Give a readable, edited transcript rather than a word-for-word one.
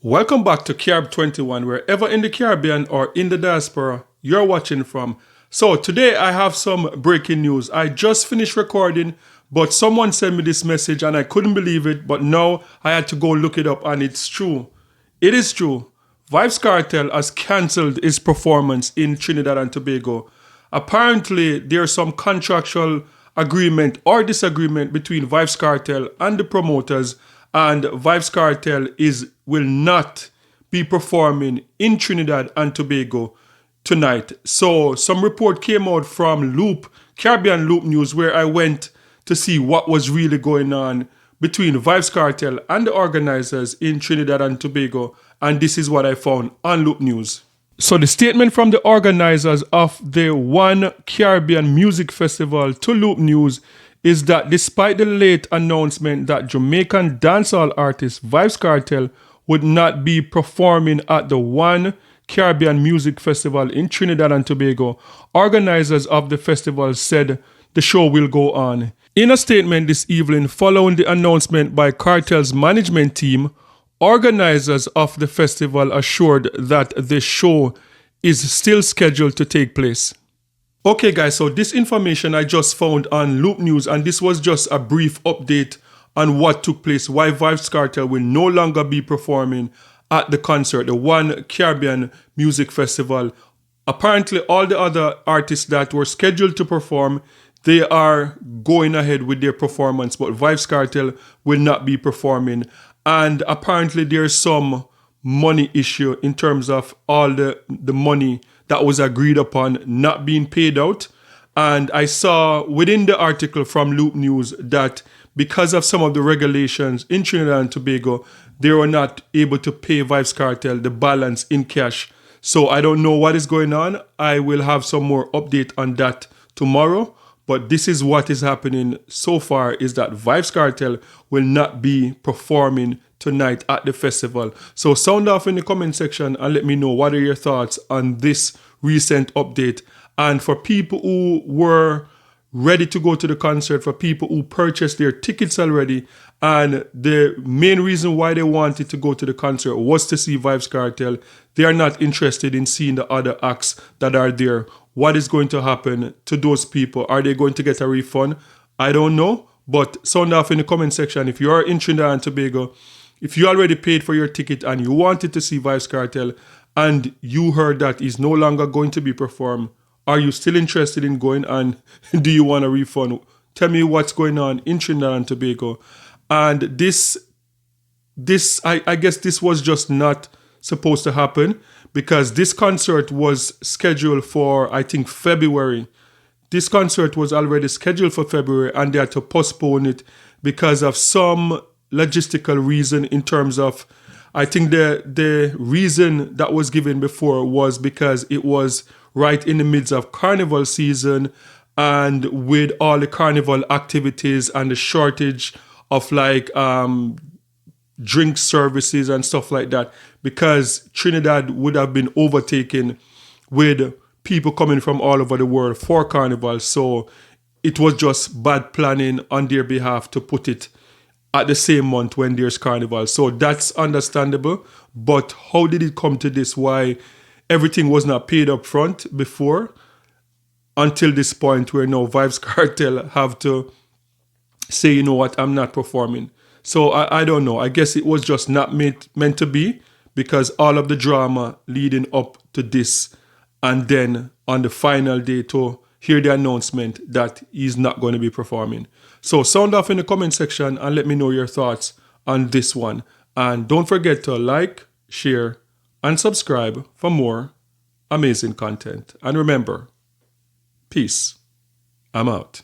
Welcome back to Carib 21, wherever in the Caribbean or in the diaspora you're watching from. So today I have some breaking news. I just finished recording, but someone sent me this message and I couldn't believe it, but now I had to go look it up and it's true. It is true. Vybz Kartel has cancelled his performance in Trinidad and Tobago. Apparently there's some contractual agreement or disagreement between Vybz Kartel and the promoters, and Vybz Kartel will not be performing in Trinidad and Tobago tonight. So some report came out from Caribbean Loop News, where I went to see what was really going on between Vybz Kartel and the organizers in Trinidad and Tobago, and this is what I found on Loop News. So the statement from the organizers of the One Caribbean Music Festival to Loop News is that despite the late announcement that Jamaican dancehall artist Vybz Kartel would not be performing at the One Caribbean Music Festival in Trinidad and Tobago, organizers of the festival said the show will go on. In a statement this evening following the announcement by Kartel's management team, organizers of the festival assured that the show is still scheduled to take place. Okay guys, so this information I just found on Loop News, and this was just a brief update on what took place, why Vybz Kartel will no longer be performing at the concert, the One Caribbean Music Festival. Apparently all the other artists that were scheduled to perform, they are going ahead with their performance, but Vybz Kartel will not be performing. And apparently there's some money issue in terms of all the money that was agreed upon not being paid out. And I saw within the article from Loop News that because of some of the regulations in Trinidad and Tobago, they were not able to pay Vybz Kartel the balance in cash. So I don't know what is going on. I will have some more update on that tomorrow. But this is what is happening so far, is that Vybz Kartel will not be performing tonight at the festival. So sound off in the comment section and let me know what are your thoughts on this recent update. And for people who were ready to go to the concert, for people who purchased their tickets already, and the main reason why they wanted to go to the concert was to see Vybz Kartel, they are not interested in seeing the other acts that are there. What is going to happen to those people? Are they going to get a refund? I don't know, but sound off in the comment section. If you are in Trinidad and Tobago, if you already paid for your ticket and you wanted to see Vybz Kartel and you heard that he's no longer going to be performed, are you still interested in going, and do you want a refund? Tell me what's going on in Trinidad and Tobago. And this I guess this was just not supposed to happen, because this concert was scheduled for, I think, February. This concert was already scheduled for February and they had to postpone it because of some logistical reason in terms of, I think the reason that was given before was because it was right in the midst of carnival season, and with all the carnival activities and the shortage of drink services and stuff like that, because Trinidad would have been overtaken with people coming from all over the world for carnival. So it was just bad planning on their behalf to put it at the same month when there's carnival. So that's understandable. But how did it come to this? Why everything was not paid up front before, until this point where now Vybz Kartel have to say, you know what, I'm not performing. So I don't know. I guess it was just not meant to be, because all of the drama leading up to this, and then on the final day to hear the announcement that he's not going to be performing. So sound off in the comment section and let me know your thoughts on this one. And don't forget to like, share, and subscribe for more amazing content. And remember, peace. I'm out.